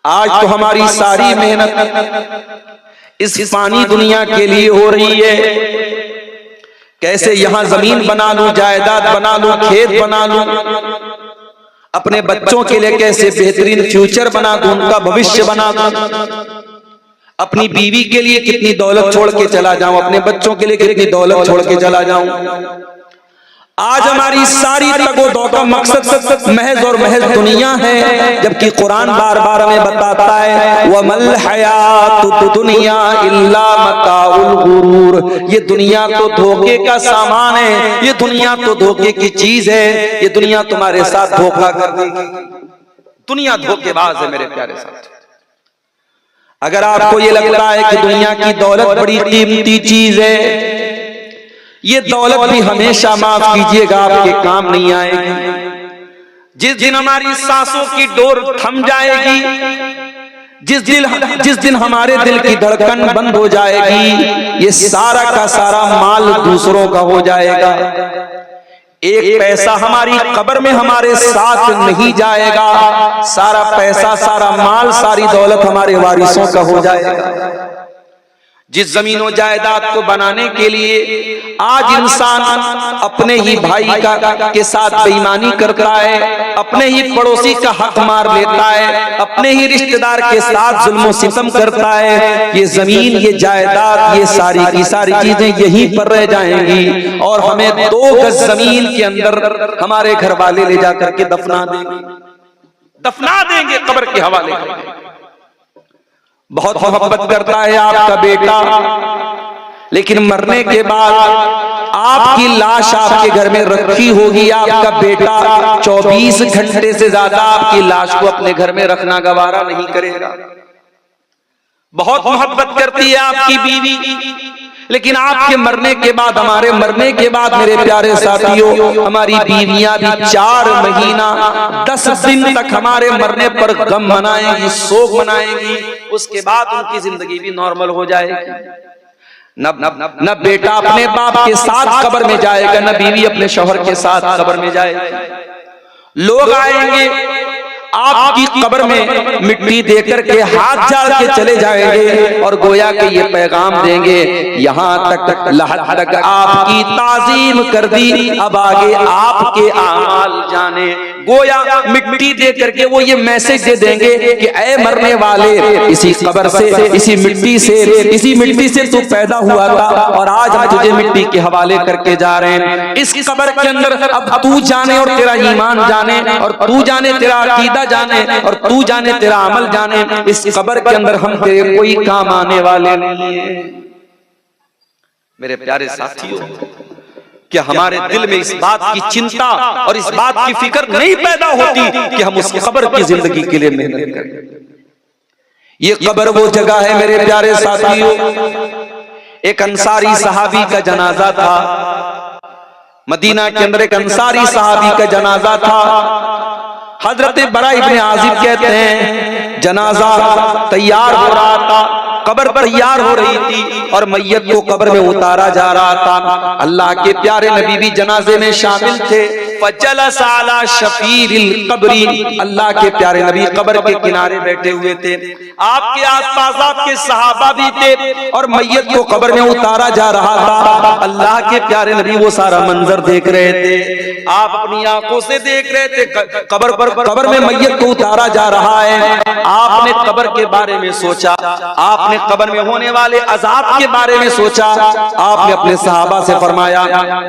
आज तो हमारी सारी मेहनत इस फानी दुनिया के लिए हो रही है। कैसे यहां जमीन बना लूं, जायदाद बना लूं, खेत बना लूं, अपने बच्चों के लिए कैसे बेहतरीन फ्यूचर बना दूं, उनका भविष्य बना दूं, अपनी बीवी के लिए कितनी दौलत छोड़ के चला जाऊं, अपने बच्चों के लिए कितनी दौलत छोड़ के चला जाऊं। आज हमारी सारी तगोदौ का मकसद महज और महज दुनिया है, जबकि कुरान बार बार हमें बताता है वमल हयातुद दुनिया इल्ला मताउल गुरूर, ये दुनिया तो धोखे का सामान है, ये दुनिया तो धोखे की चीज है, ये दुनिया तुम्हारे साथ धोखा कर देगी। दुनिया धोखेबाज है मेरे प्यारे साथ। अगर आपको ये लगता है कि दुनिया की दौलत बड़ी कीमती चीज है, ये दौलत भी हमेशा माफ कीजिएगा आपके काम नहीं आएगी। जिस दिन हमारी सांसों की डोर थम जाएगी, जिस दिन हमारे दिल की धड़कन बंद हो जाएगी, ये सारा का सारा माल दूसरों का हो जाएगा। एक पैसा हमारी कब्र में हमारे साथ नहीं जाएगा, सारा पैसा, सारा माल, सारी दौलत हमारे वारिसों का हो जाएगा। जिस जमीन और जायदाद को बनाने के लिए आज इंसान अपने ही भाई के साथ बेईमानी करता है, अपने ही पड़ोसी का हक मार लेता है, अपने ही रिश्तेदार के साथ जुल्म सितम करता है, ये जमीन, ये जायदाद, ये सारी की सारी चीजें यहीं पर रह जाएंगी और हमें 2 गज जमीन के अंदर हमारे घर वाले ले जाकर के दफना देंगे, कब्र के हवाले करेंगे। बहुत मोहब्बत करता है आपका बेटा, लेकिन मरने के बाद आपकी लाश आपके घर में रखी होगी, आपका बेटा 24 घंटे से ज्यादा आपकी लाश को अपने घर में रखना गवारा नहीं करेगा। बहुत मोहब्बत करती है आपकी बीवी, लेकिन आपके मरने के बाद, हमारे मरने के बाद मेरे प्यारे साथियों, हमारी बीवियां भी 4 महीना 10 दिन तक हमारे मरने पर गम मनाएंगी, शोक मनाएंगी, उसके बाद उनकी जिंदगी भी नॉर्मल हो जाएगी। न बेटा अपने बाप के साथ कब्र में जाएगा, न बीवी अपने शौहर के साथ कब्र में जाएगी। लोग आएंगे आपकी कब्र में मिट्टी देकर के हाथ झाड़ के चले जाएंगे और गोया के ये पैगाम देंगे, यहाँ तक लहद तक आपकी ताजीम कर दी, अब आगे आपके आमाल जाने। गोया मिट्टी दे करके वो ये मैसेज दे देंगे कि ऐ मरने वाले, इसी कब्र से, इसी मिट्टी से तू पैदा हुआ था और आज हम तुझे मिट्टी के हवाले करके जा रहे हैं। इस कब्र के अंदर अब तू जाने और तेरा ईमान जाने, और तू जाने तेरा अकीदा जाने, और तू जाने तेरा अमल जाने। इस कब्र के अंदर हम तेरे कोई काम आने वाले नहीं है। मेरे प्यारे साथियों, क्या हमारे दिल में इस बात की चिंता और इस बात की फिक्र नहीं पैदा होती कि हम उस कब्र की जिंदगी के लिए मेहनत करें? ये कब्र वो जगह है मेरे प्यारे साथियों। एक अंसारी सहाबी का जनाजा था मदीना के अंदर, एक अंसारी सहाबी का जनाजा था। हजरत बरा इब्ने आजिब कहते हैं, जनाजा तैयार हो रहा था, कब्र पर तैयार हो रही थी और मैयत को कब्र में उतारा जा रहा था। अल्लाह के प्यारे नबी भी जनाजे में शामिल थे। फजलस अला शफीरिल कब्री, अल्लाह के प्यारे नबी कब्र के किनारे बैठे हुए थे। आपके आसपास आपके सहाबा भी थे और मैयत को कब्र में उतारा जा रहा था। अल्लाह के प्यारे नबी वो सारा मंजर देख रहे थे, आप अपनी आंखों से देख रहे थे। कब्र में मैयत को उतारा जा रहा है। आपने कब्र के बारे में सोचा, आपने कब्र में होने वाले अजाब के बारे में सोचा। आपने अपने सहाबा से फरमाया,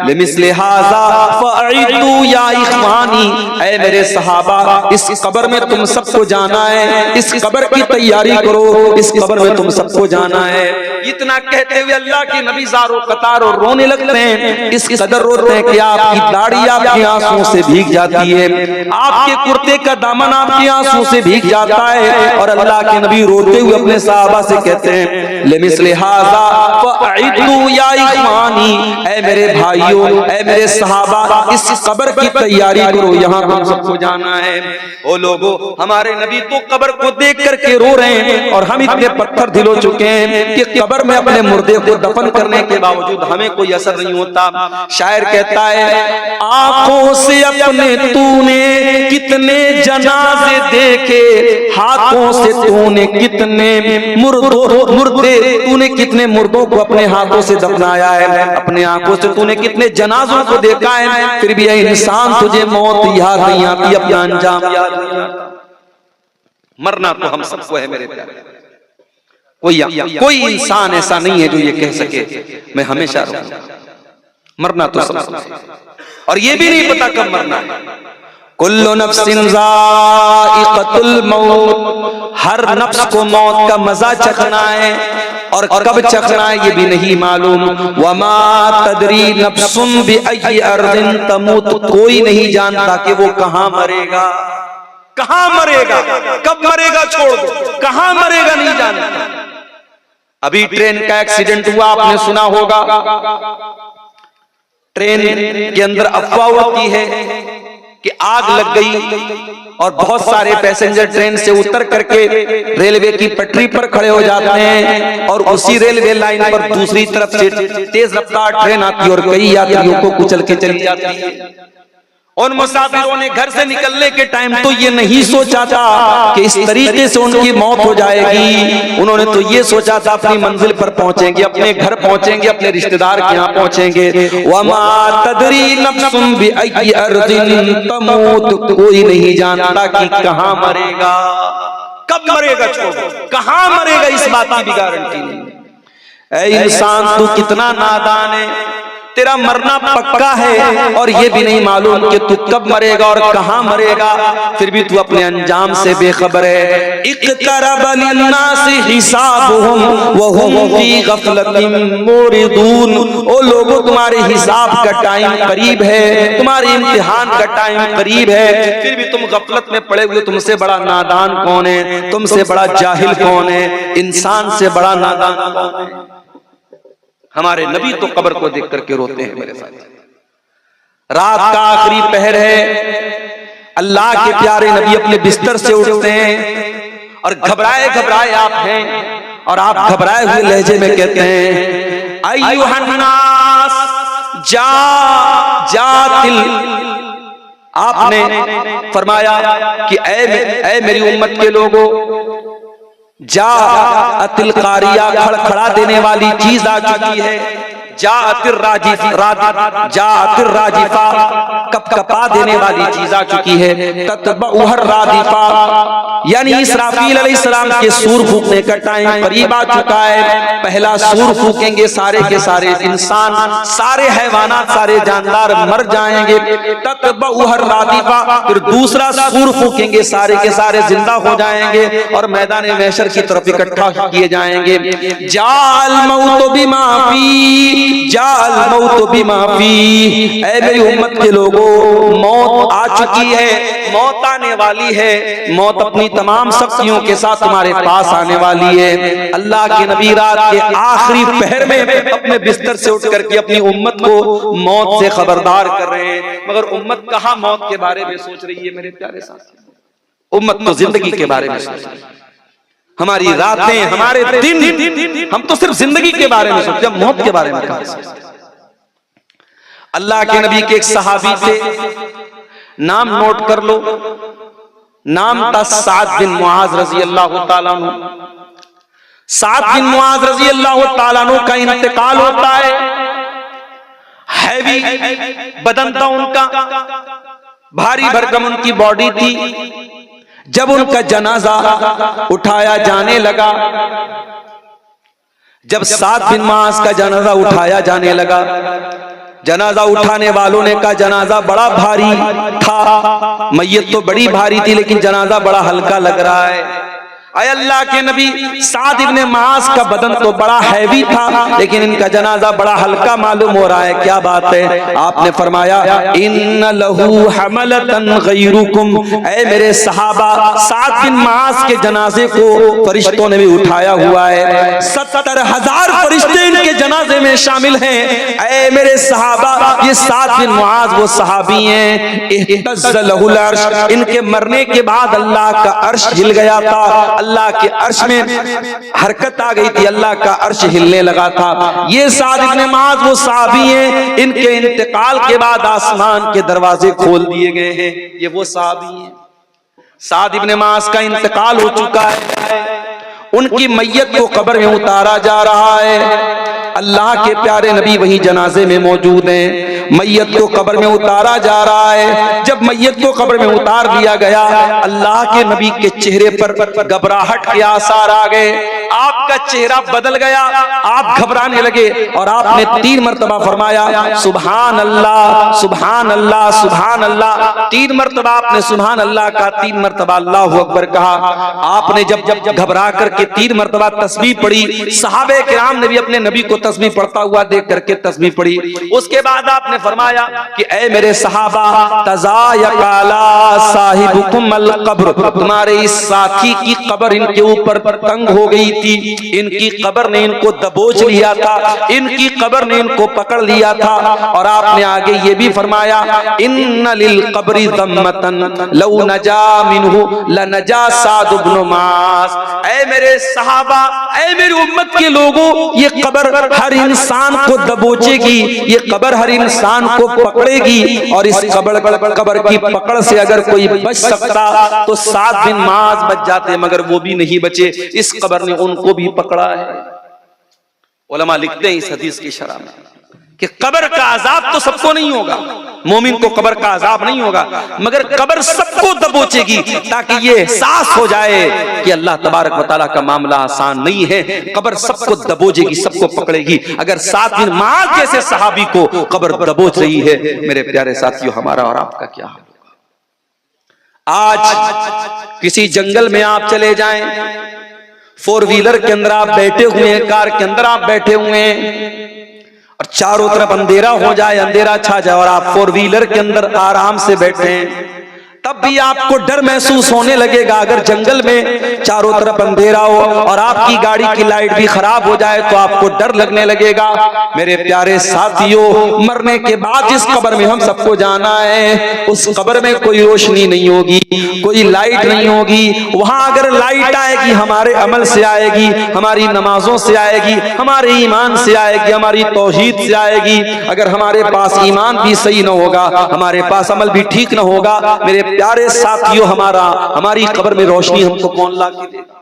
लिमिस्ले हाज़ा फअइदू या इख्वानी, ऐ मेरे सहाबा, इस कब्र में तुम सबको जाना है, इस कब्र की तैयारी करो, इस कब्र में तुम सबको जाना है। इतना कहते हुए अल्लाह के नबी ज़ारो कतार और रोने लगते हैं। इस कदर रोते हैं कि आपकी दाढ़ी आपके आंसुओं से भीग जाती है, आपके कुर्ते का दामन आपके आंसुओं से भीग जाता है। और अल्लाह अल्लाह के नबी रोते हुए अपने सहाबा से कहते हैं, लिमिस्लि हाज़ा फ़अइदू या इख़वानी, ऐ मेरे भाइयों, ऐ मेरे सहाबा, इस कब्र की तैयारी करो, यहाँ तुम सबको जाना है। ओ लोगों, हमारे नबी तो कब्र को देख करके रो रहे हैं और हम इतने पत्थर दिल हो चुके हैं कि कब्र में अपने मुर्दे को दफन करने के बावजूद हमें कोई असर नहीं होता। शायर कहता है, आंखों से अपने तूने कितने जनाजे देखे, हाथों से तूने कितने मुर्दे, तूने कितने मुर्दों को अपने हाथों से दफनाया है, अपने आंखों से तूने कितने जनाजों को देखा है, फिर भी ये इंसान तुझे मौत याद नहीं आती, अपना अंजाम याद नहीं आता। मरना तो हम सबको है मेरे प्यारे, कोई इंसान ऐसा नहीं है जो ये कह सके मैं हमेशा रहूंगा। मरना तो सबको, और ये भी नहीं पता कब मरना है। कुल्लु नफ्सिन ज़ाइक़तुल मौत, हर नफ्स को मौत का मजा चखना है, और कब चखना है ये भी नहीं मालूम। वमा तदरी नफ्सुन बिअय्यि अर्दिन तमूत, कोई नहीं जानता कि वो कहाँ मरेगा, कहाँ मरेगा, कब मरेगा छोड़ दो, कहाँ मरेगा नहीं जानता। अभी ट्रेन का एक्सीडेंट हुआ, आपने सुना होगा, ट्रेन के अंदर अफवाह होती है कि आग लग गई और बहुत सारे पैसेंजर ट्रेन से उतर करके रेलवे की पटरी पर खड़े हो जाते हैं, और उसी रेलवे लाइन पर दूसरी तरफ से तेज रफ्तार ट्रेन आती है और कई यात्रियों को कुचल के चली जाती है। उन मुसाफिरों ने घर से निकलने के टाइम तो ये नहीं सोचा था कि इस तरीके से उनकी मौत हो जाएगी, उन्होंने तो ये सोचा था अपनी मंजिल पर पहुंचेंगे, अपने घर पहुंचेंगे, अपने रिश्तेदार के यहाँ पहुंचेंगे। वमा तदरी नफ्सुन बिअय्यि अर्दिन तमूत, कोई नहीं जानता कि कहाँ मरेगा, कब मरेगा, छोड़ो कहाँ मरेगा, इस बात की भी गारंटी नहीं। ऐ इंसान तू कितना नादान है, तेरा मरना पक्का है और ये भी नहीं मालूम कि तू कब मरेगा और कहाँ मरेगा, फिर भी तू अपने अंजाम से बेखबर है। इक़्तरब लिन्नासि हिसाबुहुम वहुम फी गफ़लतिन मुरिदून, ओ लोगों तुम्हारे हिसाब का टाइम करीब है, तुम्हारे इम्तिहान का टाइम करीब है, फिर भी तुम गफलत में पड़े हुए। तुमसे बड़ा नादान कौन है, तुमसे बड़ा जाहिल कौन है, इंसान से बड़ा नादान कौन है। हमारे नबी तो कब्र को देख करके रोते हैं मेरे साथ। रात का आखिरी पहर है, अल्लाह के प्यारे नबी अपने बिस्तर से उठते हैं और घबराए घबराए आप हैं, और आप घबराए हुए लहजे में कहते हैं, अय्युहन्नास जातिल, आपने फरमाया कि ऐ मेरी उम्मत के लोगों, जाअतिल कारिया, खड़खड़ा देने वाली चीज आ चुकी है, जाअतिर राजिफा, कपकपा देने वाली चीज आ चुकी है, ततबउहर रादिफा, यानी इसराफील अलैहिस्सलाम के सूर फूकने का टाइम करीब आ चुका है। पहला सूर फूकेंगे, सारे के सारे इंसान, सारे हैवानात, सारे जानदार मर जाएंगे। ततबउहर रादिफा, फिर दूसरा सूर फूकेंगे, सारे के सारे जिंदा हो जाएंगे और मैदान महशर की तरफ इकट्ठा किए जाएंगे। जाल मौत बिमा फी, जाल मौत बिमा फी, ऐ मेरी उम्मत के लोगों, मौत आ चुकी है, मौत आने वाली है, मौत अपनी तमाम शक्तियों के साथ तुम्हारे पास आने वाली है। अल्लाह के नबी रात के आखिरी पहर में अपने बिस्तर से उठ करके अपनी उम्मत को मौत से खबरदार कर रहे हैं, मगर उम्मत कहाँ मौत के बारे में सोच रही है मेरे प्यारे साथी। उम्मत तो जिंदगी के बारे में सोच रही है, हमारी रातें, हमारे दिन, हम तो सिर्फ जिंदगी के बारे में सोचते हैं, मौत के बारे में कहां सोचते। अल्लाह के नबी के एक सहाबी थे, नाम नोट कर लो, नाम था साद बिन मुआज रजी अल्लाह ताला अन्हु। साद बिन मुआज रजी अल्लाह ताला अन्हु का इंतकाल होता है। हैवी बदन था उनका, भारी भरकम उनकी बॉडी थी। जब उनका जनाजा उठाया जाने लगा, जब साद बिन मुआज का जनाजा उठाया जाने लगा, जनाजा उठाने वालों ने कहा जनाजा बड़ा भारी था, मैयत तो बड़ी भारी थी लेकिन जनाजा बड़ा हल्का लग रहा है। अय अल्लाह के नबी, साद इब्ने मुआज का बदन तो बड़ा हैवी था, लेकिन इनका जनाजा बड़ा हल्का मालूम हो रहा है, क्या बात है? आपने फरमाया इन्न लहू हमलतन गैरुकुम, ऐ मेरे सहाबा, साद बिन मुआज के जनाजे को फरिश्तों ने भी उठाया हुआ है। 70,000 फरिश्ते इनके जनाजे में शामिल हैं। ऐ मेरे सहाबा, ये साद बिन मुआज वो सहाबी हैं, इhtazza लहुल अर्श, इनके मरने के बाद अल्लाह का अर्श हिल गया था, अल्लाह के अर्श में हरकत आ गई थी, अल्लाह का अर्श हिलने लगा था। ये साद इब्ने मुआज वो सहाबी हैं, इनके इंतकाल के बाद आसमान के दरवाजे खोल दिए गए हैं। ये वो सहाबी हैं। साद इब्ने मुआज का इंतकाल हो चुका है, उनकी मैयत को कब्र में उतारा जा रहा है। अल्लाह के प्यारे नबी वहीं जनाजे में मौजूद हैं। मैयत को कब्र में उतारा जा रहा है। जब मैयत को कब्र में उतार दिया गया, अल्लाह के नबी के चेहरे पर घबराहट के आसार आ गए। आपका चेहरा बदल गया, आप घबराने लगे और आपने 3 मरतबा फरमाया सुभान अल्लाह, सुभान अल्लाह, सुभान अल्लाह। 3 मरतबा आपने सुभान अल्लाह का, 3 मरतबा अल्लाहु अकबर कहा। आपने जब घबरा करके 3 मरतबा तस्बीह पढ़ी, सहाबे किराम ने भी अपने नबी को तस्बीह पढ़ता हुआ देख करके तस्बीह पढ़ी। उसके बाद आपने फरमाया कि ऐ मेरे सहाबा, तज़ायक़ला साहिबुकुम अल क़ब्र, तुम्हारे इस साथी की कब्र इनके ऊपर तंग हो गई थी, इनकी कब्र ने इनको दबोच लिया था, इनकी कब्र ने इनको पकड़ लिया था। और आपने आगे ये भी फरमाया इन्न लिल क़ब्रि ज़म्मतन लौ नजा मिन्हु लनजा साद इब्न मुआज। ऐ मेरे सहाबा, ऐ मेरी उम्मत के लोगों, ये कब्र हर इंसान को दबोचेगी, ये कब्र हर इंसान को पकड़ेगी। और इस कब्र की पकड़ से अगर कोई बच सकता तो साद बिन मुआज बच जाते, मगर वो भी नहीं बचे, इस कब्र ने उनको भी पकड़ा है। उलमा लिखते हैं इस हदीस की शरह में कि कब्र का अजाब तो सबको नहीं होगा, मोमिन को कब्र का अजाब नहीं होगा, मगर कब्र सबको दबोचेगी, ताकि ये एहसास हो जाए कि अल्लाह तबारक व तआला का मामला आसान नहीं है। कब्र सबको दबोचेगी, सबको पकड़ेगी। अगर साद बिन मुआज जैसे सहाबी को कब्र दबोच रही है, मेरे प्यारे साथियों, हमारा और आपका क्या हाल होगा? आज किसी जंगल में आप चले जाएं, 4 व्हीलर के अंदर आप बैठे हुए हैं, कार के अंदर आप बैठे हुए हैं और चारों तरफ अंधेरा हो जाए, अंधेरा छा जाए और आप 4 व्हीलर के अंदर आराम से बैठे हैं, तब भी आपको डर महसूस होने लगेगा। अगर जंगल में चारों तरफ अंधेरा हो और आपकी गाड़ी की लाइट भी खराब हो जाए तो आपको डर लगने लगेगा। मेरे प्यारे साथियों, मरने के बाद जिस कब्र में हम सबको जाना है, उस कब्र में कोई रोशनी नहीं होगी, कोई लाइट नहीं होगी। वहां अगर लाइट आएगी, हमारे अमल से आएगी, हमारी नमाजों से आएगी, हमारे ईमान से आएगी, हमारी तौहीद से आएगी। अगर हमारे पास ईमान भी सही न होगा, हमारे पास अमल भी ठीक न होगा, मेरे प्यारे साथियों, हमारी कब्र में रोशनी हमको कौन ला के देगा?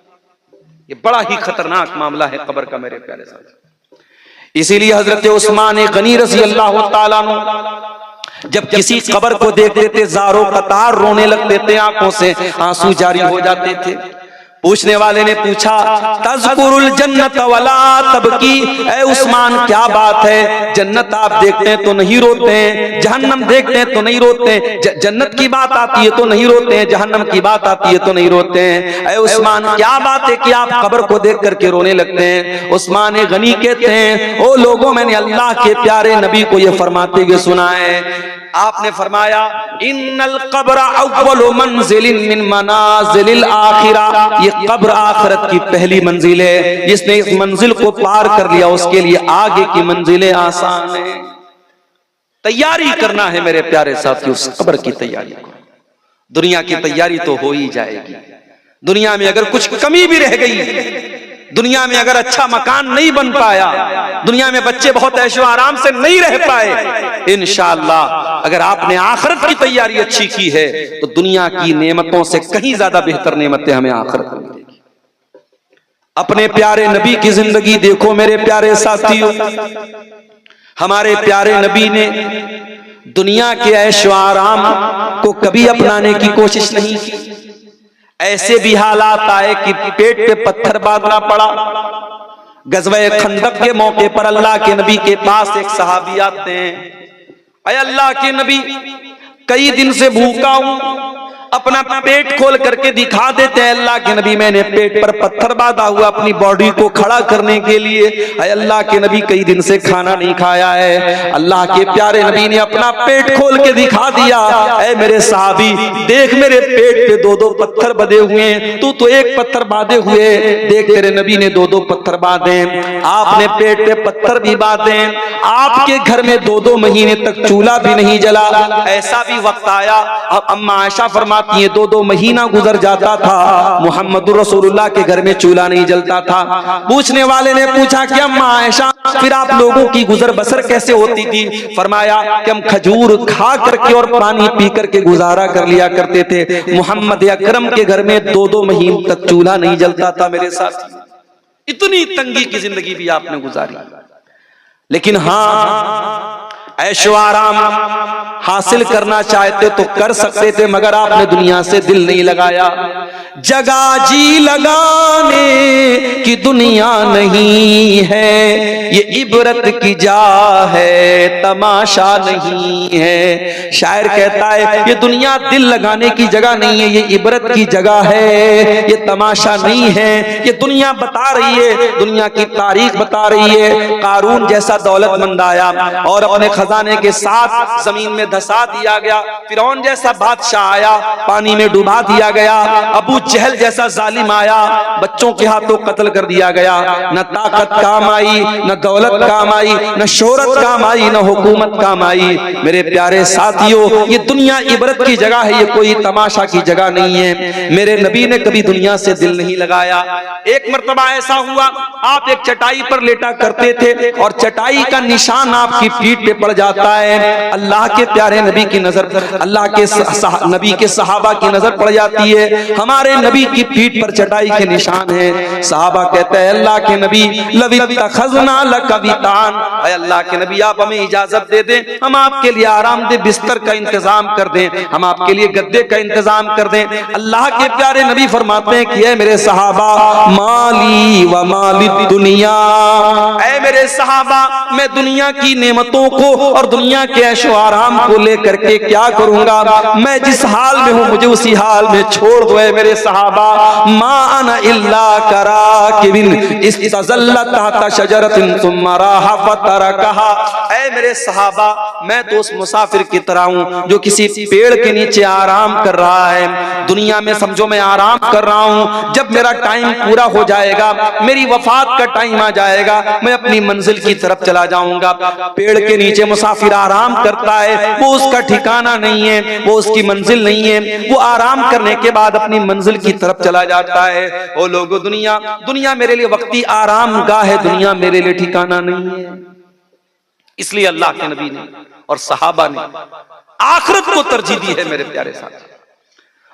ये बड़ा ही खतरनाक मामला है कब्र का, मेरे प्यारे साथियों। इसीलिए हजरत उस्मान गनी रज़ी अल्लाह तआला अन्हु जब किसी कब्र को देखते थे, ज़ारो कतार रोने लगते थे, आंखों से आंसू जारी हो जाते थे। पूछने वाले ने पूछा तज़कुरुल जन्नत वला तबकी, ऐ उस्मान क्या बात है, जन्नत आप देखते हैं तो नहीं रोते हैं, जहन्नम देखते हैं तो नहीं रोते हैं, जन्नत की बात आती है तो नहीं रोते हैं, जहन्नम की बात आती है तो नहीं रोते हैं। ऐ उस्मान क्या बात है कि आप कब्र को देख करके रोने लगते हैं? उस्मान गनी कहते हैं, ओ लोगों, मैंने अल्लाह के प्यारे नबी को ये फरमाते हुए सुना है। आपने फरमाया इन्नल कब्र अव्वलु मंजिलिन मिन मनाजिलिल आखिरा, ये कब्र आखिरत की पहली मंजिल है। जिसने इस मंजिल को पार कर लिया, उसके लिए आगे की मंजिलें आसान है। तैयारी करना है मेरे प्यारे साथियों, उस कब्र की तैयारी को। दुनिया की तैयारी तो हो ही जाएगी। दुनिया में अगर कुछ कमी भी रह गई, दुनिया में अगर अच्छा मकान नहीं बन पाया, दुनिया में बच्चे बहुत ऐशो आराम से नहीं रह पाए, इंशाअल्लाह अगर आपने आखिरत की तैयारी अच्छी की है तो दुनिया की नेमतों से कहीं ज्यादा बेहतर नेमतें हमें आखिरत में मिलेगी। अपने प्यारे नबी की जिंदगी देखो मेरे प्यारे साथियों। हमारे प्यारे नबी ने दुनिया के ऐशो आराम को कभी अपनाने की कोशिश नहीं की। ऐसे भी हालात आए कि पेट पे पत्थर बांधना पड़ा। गज़वे खंदक के मौके पर अल्लाह के नबी के पास एक सहाबी आते हैं, अय अल्लाह के नबी, कई दिन से भूखा हूं, अपना पेट खोल करके दिखा देते हैं, अल्लाह के नबी मैंने पेट पर पत्थर बांधा हुआ अपनी बॉडी को खड़ा करने के लिए। अल्लाह के नबी कई दिन से खाना नहीं खाया है, अल्लाह के प्यारे नबी ने अपना पेट खोल के दिखा दिया, ऐ मेरे साहबी देख मेरे पेट पे दो दो पत्थर बंधे हुए हैं, तू तो एक पत्थर बांधे हुए, देख तेरे नबी ने दो दो पत्थर बांधे, आपने पेट पे पत्थर भी बांधे, आपके घर में दो दो महीने तक चूल्हा भी नहीं जला। ऐसा भी वक्त आया, अब अम्मा आयशा फरमाती है दो दो महीना गुजर जाता था, मोहम्मद रसूलुल्लाह के घर में चूल्हा नहीं जलता था। पूछने वाले ने पूछा कि अम्मा आयशा फिर आप लोगों की गुजर बसर कैसे होती थी? फरमाया कि हम खजूर खा करके और पानी पी करके गुजारा कर लिया करते थे, मोहम्मद अकरम के घर में दो दो महीने तक चूल्हा नहीं जलता था। मेरे साथ इतनी तंगी की जिंदगी भी आपने गुजारी, लेकिन हाँ ऐशो आराम हासिल करना चाहते तो कर सकते थे, मगर आपने दुनिया से दिल नहीं लगाया। जगा जी लगाने की दुनिया नहीं है, ये इबरत की जा है तमाशा नहीं है। शायर कहता है ये दुनिया दिल लगाने की जगह नहीं है, ये इबरत की जगह है, ये तमाशा नहीं है। ये दुनिया बता रही है, दुनिया की तारीख बता रही है। कारून जैसा दौलतमंद आया और अपने खजाने के साथ जमीन में धसा दिया गया, फिरौन जैसा बादशाह आया पानी में डुबा दिया गया, अबू जहल जैसा जालिम आया बच्चों के हाथों कत्ल कर दिया गया। न ताकत काम आई, न दौलत काम आई, न शोहरत काम आई, न हुकूमत काम आई। मेरे प्यारे साथियों ये दुनिया इबरत की जगह है, ये कोई तमाशा की जगह नहीं है। मेरे नबी ने कभी दुनिया से दिल नहीं लगाया। एक मर्तबा ऐसा हुआ आप एक चटाई पर लेटा करते थे और चटाई का निशान आपकी पीठ पे पड़ जाता है। अल्लाह के प्यारे नबी की नजर, अल्लाह के नबी के सहाबा की नजर पड़ जाती है, हमारे नबी की पीठ पर चटाई के निशान है। सहाबा कहते हैं अल्लाह के नबी लवित्तखज़ना लकवितान, अल्लाह के नबी आप हमें इजाजत दे दें, हम आपके लिए आरामदेह बिस्तर का इंतजाम कर दें, हम आपके लिए गद्दे का इंतजाम कर दें। अल्लाह के प्यारे नबी फरमाते हैं कि ऐ मेरे सहाबा माली व माली दुनिया, ऐ मेरे सहाबा मैं दुनिया की नेमतों को और दुनिया के ऐशो आराम को लेकर के क्या करूंगा? मैं जिस हाल में हूं मुझे उसी हाल में छोड़ दो। मेरे सहाबा मा अना इल्ला कराकिबिन इस्तज़ल्ला तहता शजरतिन सुम्मा राहा फतरकहा, ऐ मेरे सहाबा मैं तो उस मुसाफिर की तरह हूं जो किसी पेड़ के नीचे आराम कर रहा है। दुनिया में समझो मैं आराम कर रहा हूं, जब मेरा टाइम पूरा हो जाएगा, मेरी वफात का टाइम आ जाएगा, मैं अपनी मंजिल की तरफ चला जाऊंगा। पेड़ के नीचे मुसाफिर आराम करता है, वो उसका ठिकाना नहीं है, वो उसकी मंजिल नहीं है, वो आराम करने के बाद अपनी मंजिल की तरफ चला जाता है। ओ लोगों दुनिया मेरे लिए वक्ती आराम गाह है, दुनिया मेरे लिए ठिकाना नहीं है। इसलिए अल्लाह के नबी ने और सहाबा ने आखिरत को तरजीह दी है मेरे प्यारे साथ।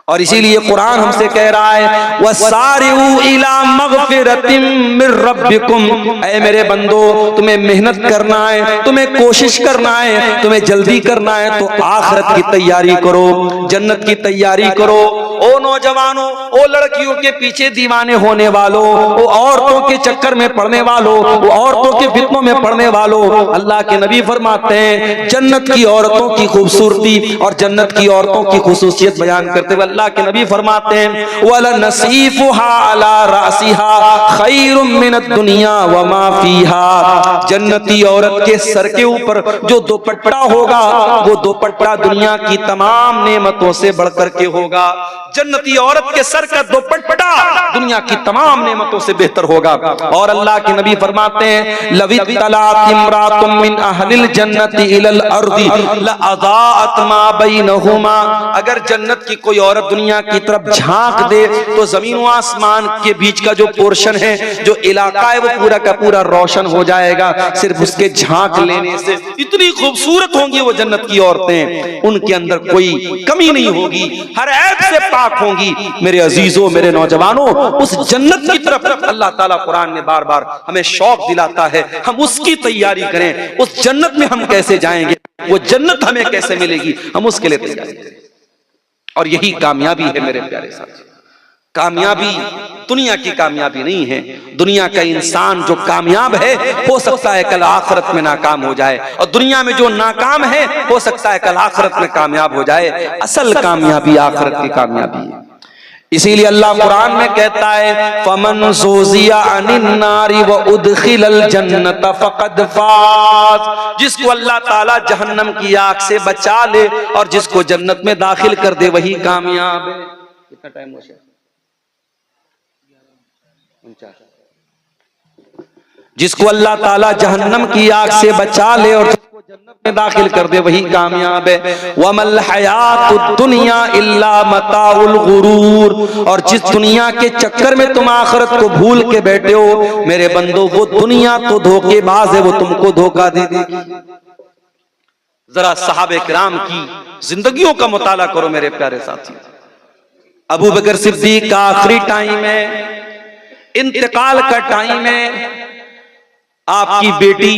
और इसीलिए कुरान हमसे कह रहा है वसारिउ इला मगफिरतिम मिर रब्बिकुम, ऐ मेरे बंदो तुम्हें मेहनत करना है, तुम्हें कोशिश करना है, तुम्हें जल्दी करना है तो आखिरत की तैयारी करो, जन्नत की तैयारी करो। ओ नौजवानों, ओ लड़कियों के पीछे दीवाने होने वालों, ओ औरतों के चक्कर में पड़ने वालों, ओ औरतों के फितनों में पड़ने वालों, अल्लाह के नबी फरमाते हैं जन्नत की औरतों की खूबसूरती और जन्नत की औरतों की खुसूसियत बयान करते हुए अल्लाह के नबी फरमाते हैं वला नसीफुहा अला रासिहा खैरुम मिनद दुनिया व मा फीहा, जन्नती औरत के सर के ऊपर जो दुपट्टा होगा वो दुपट्टा दुनिया की तमाम नेमतों से बढ़कर के होगा। जन्नती औरत के सर का दुपट्टा दुनिया की तमाम नेमतों से बेहतर होगा। और अल्लाह के नबी फरमाते हैं लवित्तलात इम्रातुम मिन अहलिल जन्नति इलल अर्दी लअज़ाअत मा बैनहुमा, अगर जन्नत की कोई औरत दुनिया की तरफ झांक दे तो जमीन व आसमान के बीच का जो पोर्शन है, जो इलाका है, वो पूरा का पूरा रोशन हो जाएगा सिर्फ उसके झांक लेने से। इतनी खूबसूरत होंगी वो जन्नत की औरतें, उनके अंदर कोई कमी नहीं होगी, हर ऐब से पाक होंगी। मेरे अजीजों, मेरे नौजवानों, उस जन्नत की तरफ अल्लाह ताला कुरान में बार बार हमें शौक दिलाता है, हम उसकी तैयारी करें। उस जन्नत में हम कैसे जाएंगे, वो जन्नत हमें कैसे मिलेगी, हम उसके लिए तैयारी करें। और यही कामयाबी है मेरे प्यारे साथी। कामयाबी दुनिया की कामयाबी नहीं है। दुनिया का इंसान जो कामयाब है हो सकता है कल आखिरत में नाकाम हो जाए, और दुनिया में जो नाकाम है हो सकता है कल आखिरत में कामयाब हो जाए। असल कामयाबी आखिरत की कामयाबी है। इसीलिए अल्लाह कुरान में कहता है फमन ज़ुज़िया अनिन नारी व उदखिलल जन्नत फक़द फ़ाज़, जिसको अल्लाह ताला जहन्नम की आग से बचा ले और जिसको जन्नत में दाखिल कर दे वही कामयाब है। कितना टाइम हो गया? जिसको अल्लाह ताला जहन्नम की आग से बचा ले और जिसको जन्नत में दाखिल कर दे वही कामयाब है। वमल हयातुद दुनिया इल्ला मताउल गुरूर, और जिस दुनिया के चक्कर में तुम आखिरत को भूल के बैठे हो मेरे बंदो, वो दुनिया तो धोखेबाज है, वो तुमको धोखा दे देगी। जरा सहाबे किराम की जिंदगियों का मुताला करो मेरे प्यारे साथी। अबू बकर सिद्दीक का आखिरी टाइम है, इंतकाल का टाइम है। आपकी बेटी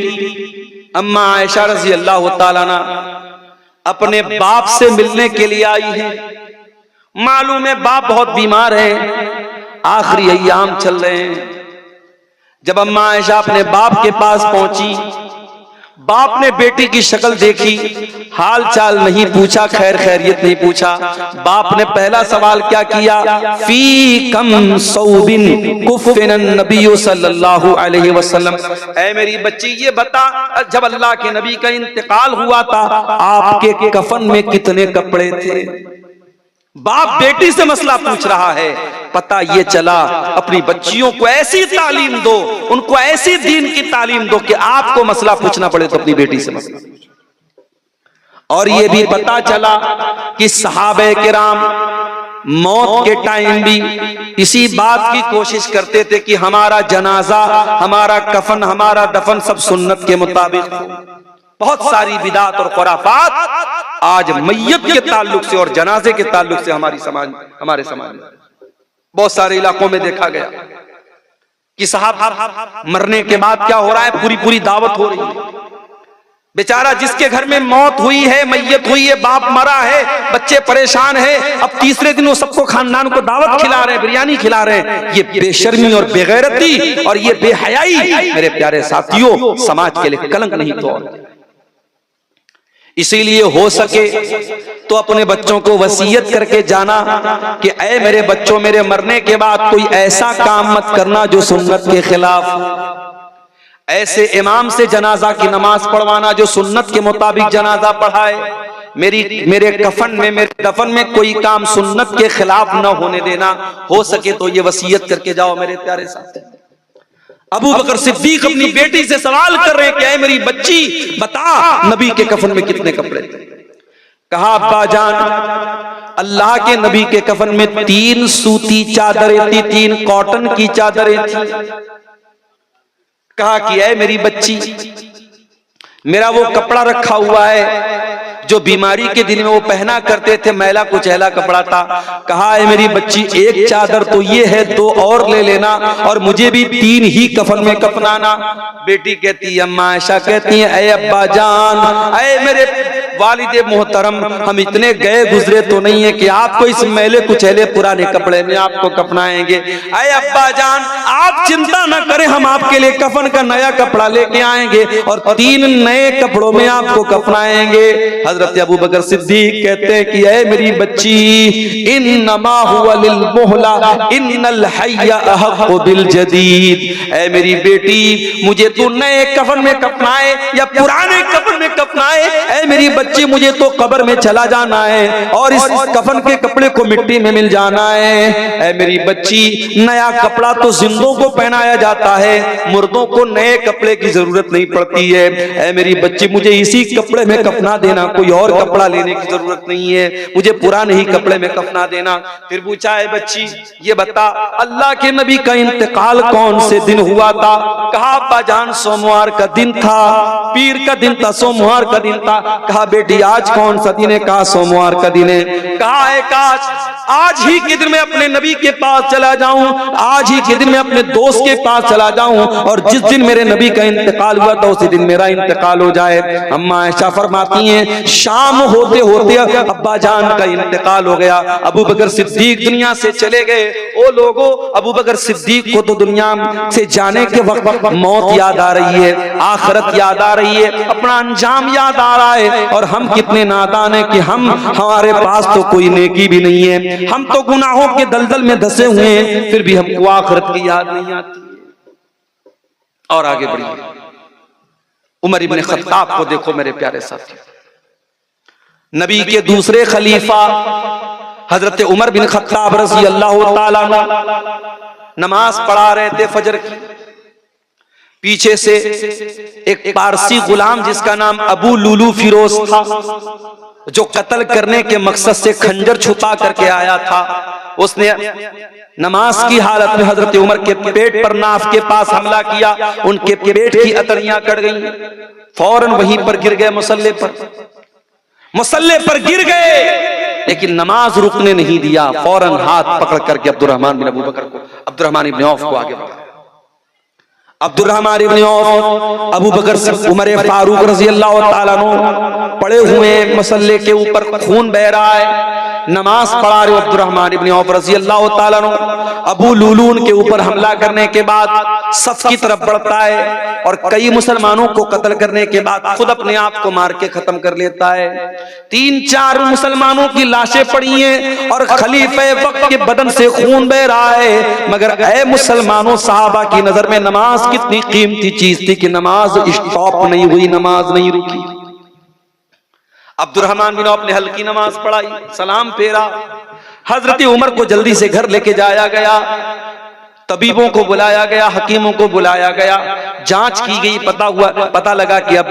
अम्मा आयशा रजी अल्लाह ताला अन्हा अपने बाप से मिलने के लिए आई है। मालूम है बाप बहुत बीमार है, आखिरी अय्याम चल रहे हैं। जब अम्मा आयशा अपने बाप के पास पहुंची, बाप ने बेटी की शक्ल देखी, हाल चाल नहीं पूछा, खैर खैरियत नहीं पूछा। बाप ने पहला सवाल क्या किया? फी कम सौबिन कुफ़िन नबी सल्लल्लाहु अलैहि वसल्लम, ऐ मेरी बच्ची ये बता, जब अल्लाह के नबी का इंतकाल हुआ था आपके कफन में कितने कपड़े थे? बाप बेटी से मसला पूछ रहा है। पता ये चला अपनी बच्चियों को ऐसी तालीम दो, उनको ऐसी दीन की तालीम दो कि आपको मसला पूछना पड़े तो अपनी बेटी से मसला पूछो। और ये भी पता चला कि सहाबे किराम मौत के टाइम भी इसी बात की कोशिश करते थे कि हमारा जनाजा, हमारा कफन, हमारा दफन सब सुन्नत के मुताबिक हो। बहुत सारी बिदात और खुराफात आज मैयत के ताल्लुक से और जनाजे के ताल्लुक से हमारे समाज में बहुत सारे इलाकों में देखा गया कि साहब मरने के बाद क्या हो रहा है, पूरी पूरी दावत हो रही है। बेचारा जिसके घर में मौत हुई है, मैयत हुई है, बाप मरा है, बच्चे परेशान है, अब तीसरे दिन वो सबको खानदान को दावत खिला रहे हैं, बिरयानी खिला रहे हैं। ये बेशर्मी और बेगैरती और ये बेहयाई मेरे प्यारे साथियों समाज के लिए कलंक नहीं तो और। इसीलिए हो सके तो अपने बच्चों को वसीयत करके जाना कि ऐ मेरे बच्चों, मेरे मरने के बाद कोई ऐसा काम मत करना जो सुन्नत के खिलाफ। ऐसे इमाम से जनाजा की नमाज पढ़वाना जो सुन्नत के मुताबिक जनाजा पढ़ाए। मेरे कफन में, मेरे दफन में कोई काम सुन्नत के खिलाफ न होने देना। हो सके तो ये वसीयत करके जाओ मेरे प्यारे साथी। अबू बकर सिद्दीक अपनी बेटी से सवाल कर रहे हैं कि ऐ मेरी बच्ची बता नबी के कफन में कितने कपड़े थे? कहा अब्बा जान, अल्लाह के नबी के कफन में 3 सूती चादरें थी, 3 कॉटन की चादरें थी। कहा कि ऐ मेरी बच्ची, मेरा वो कपड़ा रखा हुआ है जो बीमारी के दिन में वो पहना करते थे, मैला कुचैला कपड़ा था। कहा है मेरी बच्ची एक चादर तो ये है, 2 और ले लेना और मुझे भी 3 ही कफन में कफनाना। बेटी कहती है, अम्मा आयशा कहती है, ऐ अब्बा जान, ऐ मेरे वालिदे मोहतरम, हम इतने गए गुजरे तो नहीं है कि आपको इस मैले कुचैले पुराने कपड़े में आपको कफनाएंगे। ऐ अब्बा जान आप चिंता न करें, हम आपके लिए कफन का नया कपड़ा लेके आएंगे और 3 नए कपड़ों में आपको कफनाएंगे। हजरत अबू बकर सिद्दीक कहते हैं कि ऐ मेरी बच्ची, इन्नमा हुवा लिल मुहला इन्नल हय्या अहक्कु बिल जदीद। ऐ मेरी बेटी, मुझे तू नए कफन में कफनाए या पुराने कफन में कफनाए, ऐ मेरी बच्ची मुझे तो कब्र में चला जाना है और इस कफन के कपड़े को मिट्टी में मिल जाना है। ऐ मेरी बच्ची, नया कपड़ा तो जिंदों को पहनाया जाता है, मुर्दों को नए कपड़े की जरूरत नहीं पड़ती है। ऐ मेरी बच्ची, मुझे इसी कपड़े में कफना देना, कोई और कपड़ा लेने की जरूरत नहीं है, मुझे पुराने ही कपड़े में कफना देना। फिर पूछा, है बच्ची ये बता अल्लाह के नबी का इंतकाल कौन से दिन हुआ था? कहा अब्बा जान सोमवार का दिन था, पीर का दिन था, सोमवार का दिन था। कहा बेटी आज कौन सा दिन है? कहा सोमवार का दिन है। कहा है काश आज ही के दिन मैं अपने नबी के पास चला जाऊं, आज ही के दिन मैं अपने दोस्त के पास चला जाऊं, और जिस दिन मेरे नबी का इंतकाल हुआ था उसी दिन मेरा इंतकाल हो जाए। अम्मा आयशा फरमाती हैं शाम होते होते अब्बा जान का इंतकाल हो गया। अबू बकर सिद्दीक दुनिया से चले गए। ओ लोगों, अबू बकर सिद्दीक को तो दुनिया से जाने के वक्त मौत याद आ रही है, आखिरत याद आ रही है, अपना अंजाम याद आ रहा है। और हम कितने नादान हैं कि हमारे पास तो कोई नेकी भी नहीं है, हम तो गुनाहों के दलदल में धंसे हुए हैं, फिर भी हमको आखिरत की याद नहीं आती। और आगे बढ़िए, उमर इब्ने खत्ताब को देखो मेरे प्यारे साथी, नबी के दूसरे खलीफा हजरत उमर बिन खत्ताब रज़ी अल्लाह ताला नमाज पढ़ा रहे थे फजर की। पीछे से एक पारसी गुलाम जिसका नाम अबू लुलू फिरोज था, जो कत्ल करने के मकसद से खंजर छुपा करके आया था, उसने नमाज की हालत में हजरत उमर के पेट पर नाफ के पास हमला किया। उनके पेट की अतड़ियां कट गई, फौरन वहीं पर गिर गए, मुसल्ले पर गिर गए, लेकिन नमाज रुकने नहीं दिया। फौरन हाथ पकड़ करके अब्दुर्रहमान बिन अबू बकर को, अब्दुर्रहमान इब्ने औफ को आगे बढ़ाया। अब्दुर्रहमान इब्ने औफ अबू बकर से उमर फारूक रज़ी अल्लाह ताला अन्हु पड़े हुए मसल्ले के ऊपर, खून बह रहा है, नमाज पढ़ा रहे अब्दुर्रहमान इब्ने औफ रज़ी अल्लाह ताला अन्हु। अबू लुलून के ऊपर हमला करने के बाद सफ की तरफ बढ़ता है और कई मुसलमानों को कत्ल करने के बाद खुद अपने आप को मार के खत्म कर लेता है। 3-4 मुसलमानों की लाशें पड़ी हैं और खलीफे वक्त के बदन से खून बह रहा है। मगर ऐ मुसलमानों, सहाबा की नजर में नमाज कितनी कीमती चीज थी कि नमाज स्टॉप नहीं हुई, नमाज नहीं रुकी। अब्दुर्रहमान बिन औफ ने हल्की नमाज पढ़ाई, सलाम फेरा, हजरत उमर को जल्दी से घर लेके जाया गया, तबीबों को बुलाया गया, हकीमों को बुलाया गया, जांच की गई, पता लगा कि अब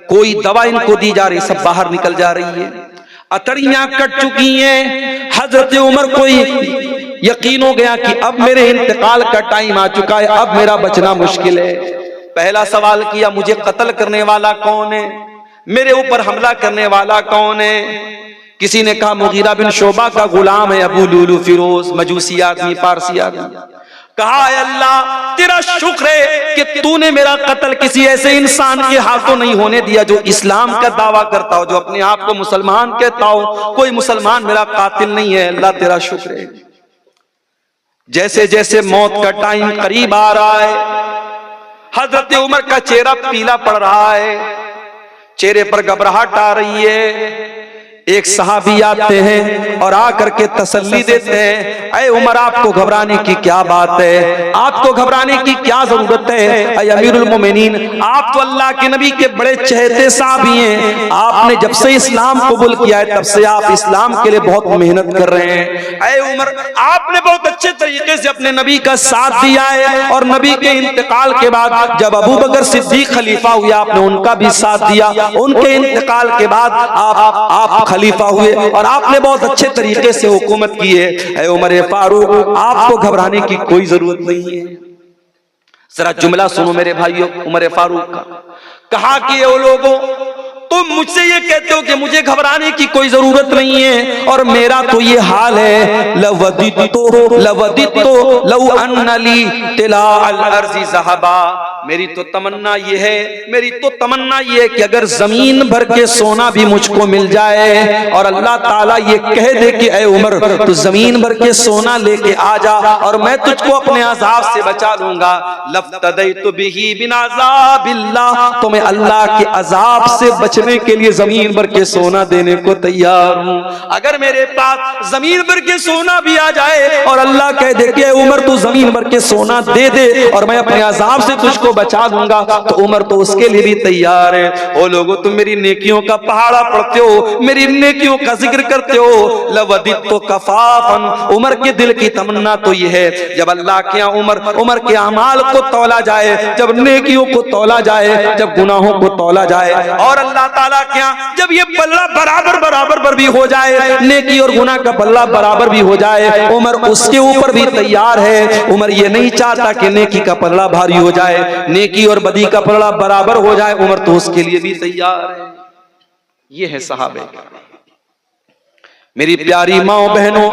कोई दवा इनको दी जा रही, सब बाहर निकल जा रही है, अतड़ियां कट चुकी हैं। हजरत उमर को यकीन हो गया कि अब मेरे इंतकाल का टाइम आ चुका है, अब मेरा बचना मुश्किल है। पहला सवाल किया, मुझे कत्ल करने वाला कौन है, मेरे ऊपर हमला करने वाला कौन है? किसी ने कहा मुगीरा बिन शोबा का गुलाम है अबू लुलू फिरोज, मजूसी आदमी, पारसी आदमी। कहा है अल्लाह तेरा शुक्र है कि तूने मेरा कत्ल किसी ऐसे इंसान के हाथों नहीं होने दिया जो इस्लाम का दावा करता हो, जो अपने आप को मुसलमान कहता हो, कोई मुसलमान मेरा कातिल नहीं है, अल्लाह तेरा शुक्र है। जैसे जैसे मौत का टाइम करीब आ रहा है, हजरत उमर का चेहरा पीला पड़ रहा है, चेहरे पर घबराहट आ रही है। एक सहाबी आते हैं और आकर के तसल्ली देते हैं, अरे उमर आपको घबराने की क्या बात है, आपको घबराने की क्या जरूरत है, अरे अमीरुल मोमिनीन आप तो अल्लाह के नबी के बड़े चहेते साहबी हैं, आपने जब से इस्लाम कबूल किया है तब से आप इस्लाम के लिए बहुत मेहनत कर रहे हैं। अरे उमर आपने बहुत अच्छे तरीके से अपने नबी का साथ दिया है और नबी के इंतकाल के बाद जब अबू बकर सिद्दीक खलीफा हुए आपने उनका भी साथ दिया, उनके इंतकाल के बाद आप खलीफा हुए और आपने बहुत अच्छे तरीके से हुकूमत की है। ऐ उमर फारूक आपको घबराने की कोई जरूरत नहीं है। जरा जुमला सुनो मेरे भाइयों उमर फारूक का। कहा कि वो लोगों तुम मुझसे ये कहते हो कि मुझे घबराने की कोई जरूरत नहीं है और मेरा तो ये हाल है, लवदितो लव अन्नली तिला अल अर्ज़ि ज़हबा, मेरी तो तमन्ना ये है कि अगर जमीन भर के सोना भी मुझको मिल जाए और अल्लाह ताला ये कह दे कि ऐ उमर तू जमीन भर के सोना लेके आ जा और मैं तुझको अपने अजाब से बचा लूंगा, लफ्तदैतु बिही बिन अज़ाबिल्लाह, तो मैं अल्लाह के अजाब से बचने के लिए जमीन भर के सोना देने को तैयार हूँ। अगर मेरे पास जमीन भर के सोना भी आ जाए और अल्लाह कह दे कि उमर तू जमीन भर के सोना दे दे और मैं अपने अजाब से तुझको बचा दूंगा, तो उमर तो उसके लिए भी तैयार है। ओ लोगों तुम मेरी नेकियों का पहाड़ा पढ़ते हो, मेरी नेकियों का जिक्र करते हो, लवदितो कफाफन, उमर के दिल की तमन्ना तो ये है जब अल्लाह के यहाँ उमर के अमाल को तौला जाए, जब नेकियों को तौला जाए, जब गुनाहों को तौला जाए और अल्लाह ताला के यहाँ जब ये पल्ला बराबर पर भी हो जाए, नेकी और गुनाह का पल्ला बराबर भी हो जाए, उमर उसके ऊपर भी तैयार है। उमर ये नहीं चाहता कि नेकी का पल्ला भारी हो जाए, नेकी और बदी का पल्ला बराबर हो जाए, उमर तो उसके लिए भी तैयार है। ये है सहाबे। मेरी प्यारी माओ बहनों,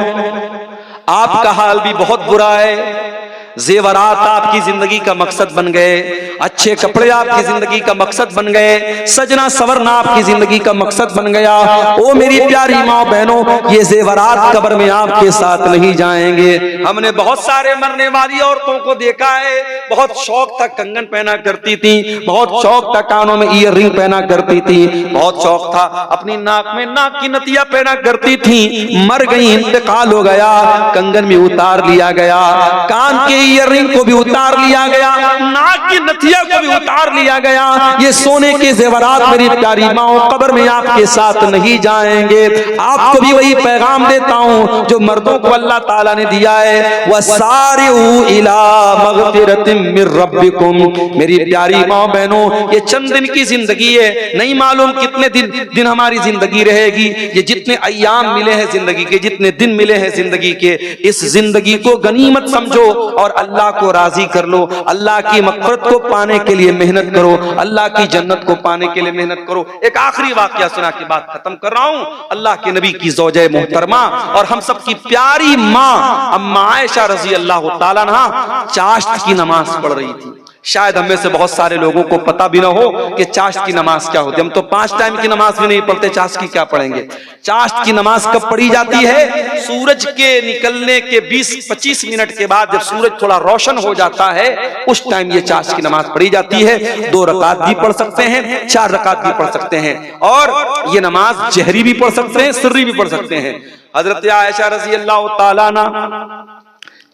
आपका हाल भी बहुत बुरा है। जेवरात आपकी जिंदगी का मकसद बन गए, अच्छे कपड़े आपकी जिंदगी का मकसद बन गए, सजना सवरना आपकी जिंदगी का मकसद बन गया। ओ मेरी प्यारी माँ बहनों, ये जेवरात कब्र में आपके साथ नहीं जाएंगे। हमने बहुत सारे मरने वाली औरतों को देखा है, बहुत शौक था कंगन पहना करती थी, बहुत शौक था कानों में ईयर रिंग पहना करती थी, बहुत शौक था अपनी नाक में नाक की नथिया पहना करती थी। मर गई, इंतकाल हो गया, कंगन भी उतार लिया गया, कान के ईयररिंग को भी उतार लिया गया, नाक की नथिया को भी उतार लिया गया। ये सोने के जेवरात मेरी प्यारी माओ कब्र में आपके साथ नहीं जाएंगे। आपको भी वही पैगाम देता हूं जो मर्दों को अल्लाह ताला ने दिया है, वसारिउ इला मगफिरतिम मिर रब्बिकुम। मेरी प्यारी माओ बहनों, ये चंद दिन की जिंदगी है, नहीं मालूम कितने दिन हमारी जिंदगी रहेगी। ये जितने अय्याम मिले हैं जिंदगी के, जितने दिन मिले हैं जिंदगी के, इस जिंदगी को गनीमत समझो और अल्लाह को राजी कर लो। अल्लाह की मग़फ़िरत को पाने के लिए मेहनत करो, अल्लाह की जन्नत को पाने के लिए मेहनत करो। एक आखिरी वाकया सुना के बात खत्म कर रहा हूं। अल्लाह के नबी की ज़ौजे मोहतरमा और हम सब की प्यारी माँ अम्मा आयशा रज़ी अल्लाह ताला अन्हा चाश्त की नमाज पढ़ रही थी। शायद हमें से बहुत सारे लोगों को पता भी ना हो कि चाश्त की नमाज क्या होती है। हम तो 5 टाइम की नमाज भी नहीं पढ़ते, चाश्त की क्या पढ़ेंगे। चाश्त की नमाज कब पढ़ी जाती है? सूरज के निकलने के 20-25 मिनट के बाद, जब सूरज थोड़ा रोशन हो जाता है, उस टाइम ये चाश्त की नमाज पढ़ी जाती है। 2 रकात भी पढ़ सकते हैं, 4 रकात भी पढ़ सकते हैं, और ये नमाज जहरी भी पढ़ सकते हैं, सिर्री भी पढ़ सकते हैं। हजरत आयशा रज़ी अल्लाह ताला अन्हा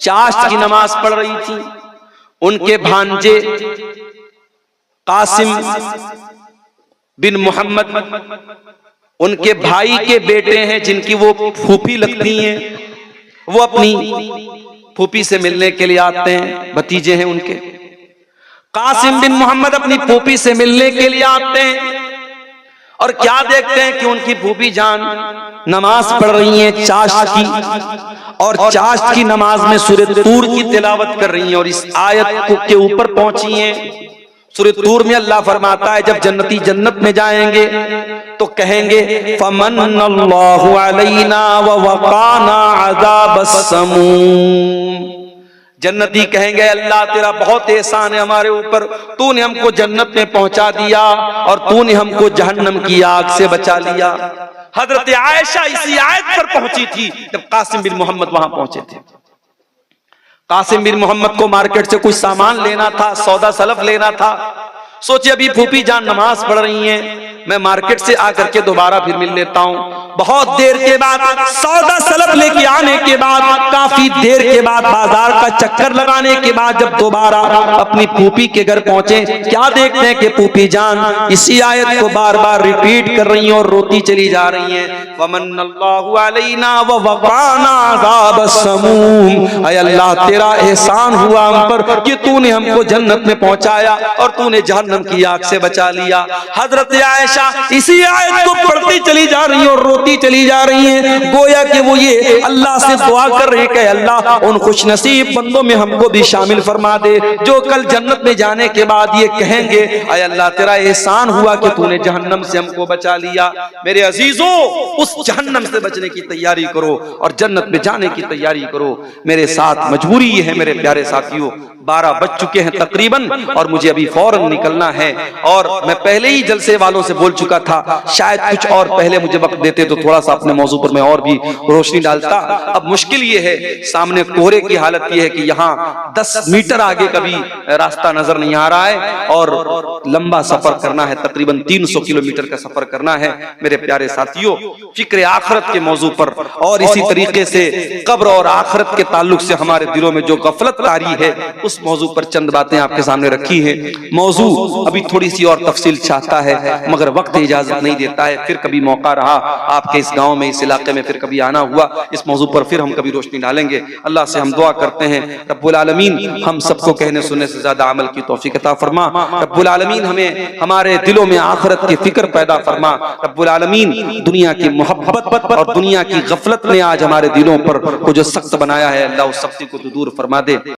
चाश्त की नमाज पढ़ रही थी। उनके भांजे कासिम बिन मोहम्मद, उनके भाई के बेटे हैं जिनकी वो फूफी लगती हैं, वो अपनी फूफी से मिलने के लिए आते हैं। भतीजे हैं उनके। कासिम बिन मोहम्मद अपनी फूफी से मिलने के लिए आते हैं और क्या देखते हैं कि उनकी फूफी जान नमाज पढ़ रही हैं चाश्त की, और चाश्त की नमाज में सूरह तूर की तिलावत कर रही हैं और इस आयत के ऊपर पहुंची हैं। सूरह तूर में अल्लाह फरमाता है, जब जन्नती जन्नत में जाएंगे तो कहेंगे फमन्नल्लाहु अलैना व वक़ाना अज़ाबस समूम। जन्नती कहेंगे, अल्लाह तेरा बहुत एहसान है हमारे ऊपर, तूने हमको जन्नत में पहुंचा दिया और तूने हमको जहन्नम की आग से बचा लिया। हजरत आयशा इसी आयत पर पहुंची थी जब कासिम बिन मोहम्मद वहां पहुंचे थे। कासिम बिन मोहम्मद को मार्केट से कुछ सामान लेना था, सौदा सलफ लेना था। सोचे अभी फूफी जान नमाज पढ़ रही हैं, मैं मार्केट से आकर के दोबारा फिर मिल लेता हूं। बहुत देर के बाद, सौदा सलफ लेके आने के बाद, काफी देर के बाद, बाजार का चक्कर लगाने के बाद जब दोबारा अपनी फूफी के घर पहुंचे, क्या देखते हैं कि फूफी जान इसी आयत को बार बार रिपीट कर रही हैं और रोती चली जा रही हैं। वमन्नल्लाहु अलैना व वक़ाना अज़ाबस समूम। ऐ अल्लाह तेरा एहसान हुआ हम पर कि तूने हमको जन्नत में पहुंचाया और तूने जहन्नम की आग से बचा लिया। हजरत आयशा इसी आयत को पढ़ती चली जा रही है और रोती चली जा रही हैं, गोया कि वो ये अल्लाह से दुआ कर रही कि अल्लाह उन खुशनसीब बंदों में हमको भी शामिल फरमा दे जो कल जन्नत में जाने के बाद ये कहेंगे, ऐ अल्लाह तेरा एहसान हुआ कि तूने जहन्नम से हमको बचा लिया। मेरे अजीजों, उस जहन्नम से बचने की तैयारी करो और जन्नत में जाने की तैयारी करो। मेरे साथ मजबूरी ये है मेरे प्यारे साथियों, 12 बज चुके हैं तकरीबन और मुझे अभी फौरन निकलना है। और मैं पहले ही जलसे वालों से बोल चुका था, शायद कुछ और पहले मुझे वक्त देते तो थोड़ा सा अपने मौजू पर मैं और भी रोशनी डालता। अब मुश्किल ये है, सामने कोहरे की हालत ये है कि यहाँ 10 मीटर आगे कभी रास्ता नजर नहीं आ रहा है और लंबा सफर करना है, तकरीबन 300 किलोमीटर का सफर करना है। मेरे प्यारे साथियों, फिक्र आखिरत के मौजू पर और इसी तरीके से कब्र और आखिरत के ताल्लुक से हमारे दिलों में जो गफलत तारी है, उस मौजू पर चंद बातें आपके सामने रखी हैं। मौजू अभी थोड़ी सी और तफसील चाहता है मगर वक्त इजाजत नहीं देता है। फिर कभी मौका रहा आपके इस गांव में, इस इलाके में, फिर कभी आना हुआ, इस मौजू पर फिर हम कभी रोशनी डालेंगे। अल्लाह से हम दुआ करते हैं, रब्बुल आलमीन हम सबको कहने सुनने से ज्यादा अमल की तौफीक अता फरमा। रब्बुल आलमीन हमें हमारे दिलों में आखिरत की फिक्र पैदा फरमा। रब्बुल आलमीन दुनिया की मोहब्बत और दुनिया की गफलत ने आज हमारे दिलों पर को जो सख्त बनाया है, अल्लाह उस सख्ती को दूर फरमा दे।